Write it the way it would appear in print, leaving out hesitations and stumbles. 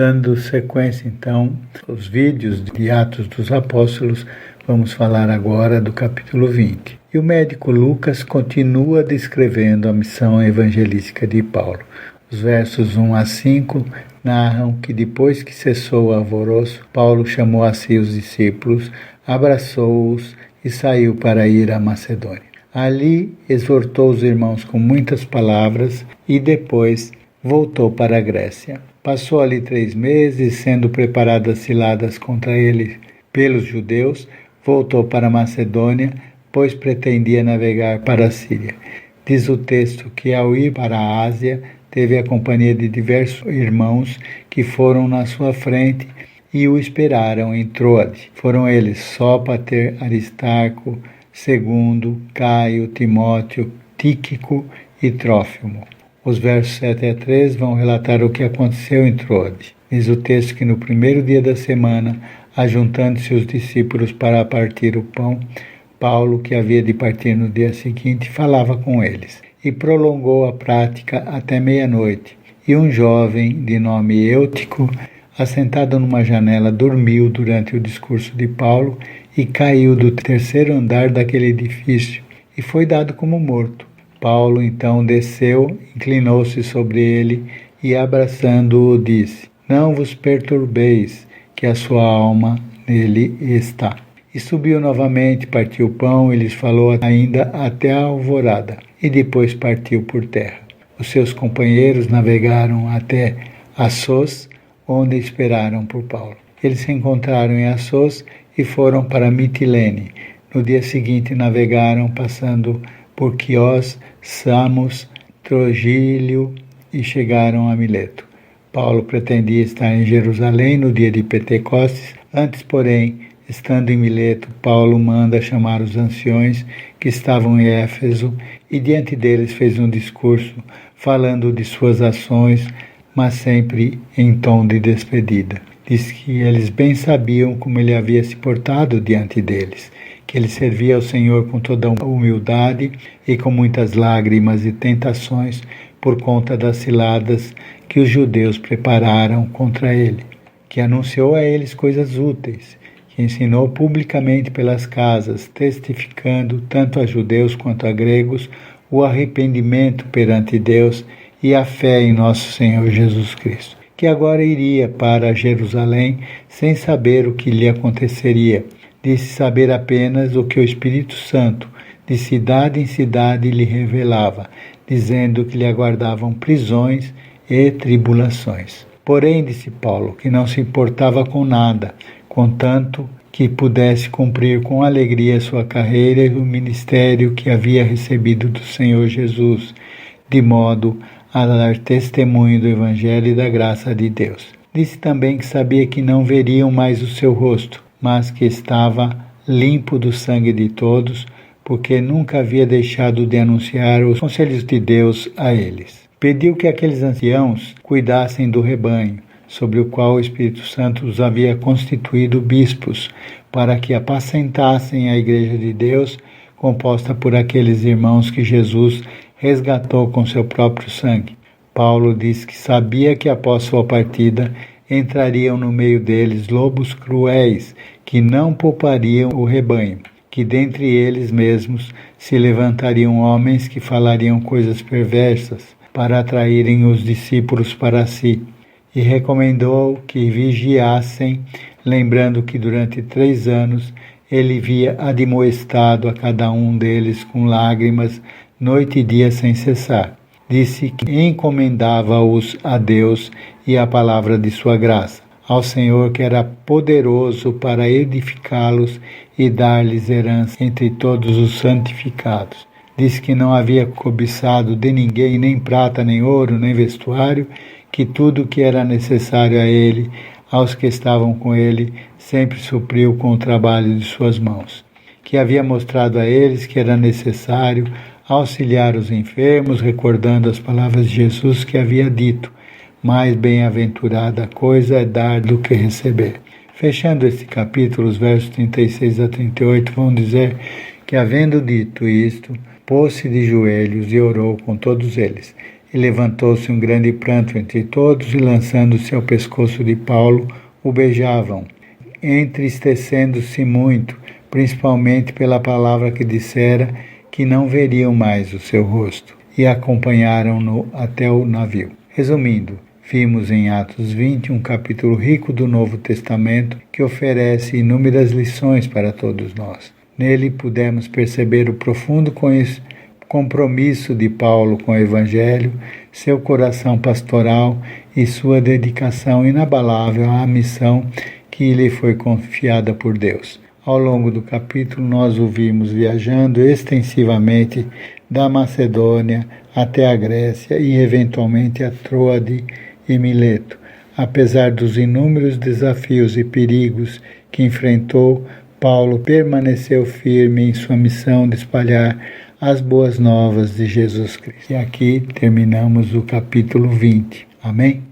Dando sequência, então, aos vídeos de Atos dos Apóstolos, vamos falar agora do capítulo 20. E o médico Lucas continua descrevendo a missão evangelística de Paulo. Os versos 1 a 5 narram que depois que cessou o alvoroço, Paulo chamou a si os discípulos, abraçou-os e saiu para ir à Macedônia. Ali exortou os irmãos com muitas palavras e depois voltou para a Grécia. Passou ali 3 meses, sendo preparadas ciladas contra ele pelos judeus, voltou para a Macedônia, pois pretendia navegar para a Síria. Diz o texto que ao ir para a Ásia, teve a companhia de diversos irmãos que foram na sua frente e o esperaram em Troade. Foram eles Sópater, Aristarco, Segundo, Caio, Timóteo, Tíquico e Trófimo. Os versos 7 a 13 vão relatar o que aconteceu em Troade. Diz o texto que no primeiro dia da semana, ajuntando-se os discípulos para partir o pão, Paulo, que havia de partir no dia seguinte, falava com eles e prolongou a prática até meia-noite. E um jovem de nome Eutico, assentado numa janela, dormiu durante o discurso de Paulo e caiu do 3º andar daquele edifício e foi dado como morto. Paulo então desceu, inclinou-se sobre ele e, abraçando-o, disse: Não vos perturbeis, que a sua alma nele está. E subiu novamente, partiu o pão e lhes falou ainda até a alvorada, e depois partiu por terra. Os seus companheiros navegaram até Assos, onde esperaram por Paulo. Eles se encontraram em Assos e foram para Mitilene. No dia seguinte navegaram, passando por Quiós, Samos, Trogílio e chegaram a Mileto. Paulo pretendia estar em Jerusalém no dia de Pentecostes. Antes, porém, estando em Mileto, Paulo manda chamar os anciões que estavam em Éfeso e diante deles fez um discurso falando de suas ações, mas sempre em tom de despedida. Diz que eles bem sabiam como ele havia se portado diante deles, que ele servia ao Senhor com toda humildade e com muitas lágrimas e tentações por conta das ciladas que os judeus prepararam contra ele, que anunciou a eles coisas úteis, que ensinou publicamente pelas casas, testificando tanto a judeus quanto a gregos o arrependimento perante Deus e a fé em nosso Senhor Jesus Cristo, que agora iria para Jerusalém sem saber o que lhe aconteceria. Disse saber apenas o que o Espírito Santo, de cidade em cidade, lhe revelava, dizendo que lhe aguardavam prisões e tribulações. Porém, disse Paulo, que não se importava com nada, contanto que pudesse cumprir com alegria sua carreira e o ministério que havia recebido do Senhor Jesus, de modo a dar testemunho do Evangelho e da graça de Deus. Disse também que sabia que não veriam mais o seu rosto, mas que estava limpo do sangue de todos, porque nunca havia deixado de anunciar os conselhos de Deus a eles. Pediu que aqueles anciãos cuidassem do rebanho, sobre o qual o Espírito Santo os havia constituído bispos, para que apacentassem a igreja de Deus, composta por aqueles irmãos que Jesus resgatou com seu próprio sangue. Paulo diz que sabia que após sua partida entrariam no meio deles lobos cruéis, que não poupariam o rebanho, que dentre eles mesmos se levantariam homens que falariam coisas perversas, para atraírem os discípulos para si, e recomendou que vigiassem, lembrando que durante 3 anos ele via admoestado a cada um deles com lágrimas, noite e dia sem cessar. Disse que encomendava-os a Deus e à palavra de sua graça, ao Senhor que era poderoso para edificá-los e dar-lhes herança entre todos os santificados. Disse que não havia cobiçado de ninguém nem prata, nem ouro, nem vestuário, que tudo o que era necessário a ele, aos que estavam com ele, sempre supriu com o trabalho de suas mãos. Que havia mostrado a eles que era necessário auxiliar os enfermos, recordando as palavras de Jesus que havia dito: mais bem-aventurada coisa é dar do que receber. Fechando este capítulo, os versos 36 a 38 vão dizer que, havendo dito isto, pôs-se de joelhos e orou com todos eles. E levantou-se um grande pranto entre todos, e lançando-se ao pescoço de Paulo, o beijavam, entristecendo-se muito, principalmente pela palavra que dissera que não veriam mais o seu rosto, e acompanharam-no até o navio. Resumindo, vimos em Atos 20 um capítulo rico do Novo Testamento que oferece inúmeras lições para todos nós. Nele pudemos perceber o profundo compromisso de Paulo com o Evangelho, seu coração pastoral e sua dedicação inabalável à missão que lhe foi confiada por Deus. Ao longo do capítulo, nós o vimos viajando extensivamente da Macedônia até a Grécia e, eventualmente, a Troade e Mileto. Apesar dos inúmeros desafios e perigos que enfrentou, Paulo permaneceu firme em sua missão de espalhar as boas novas de Jesus Cristo. E aqui terminamos o capítulo 20. Amém?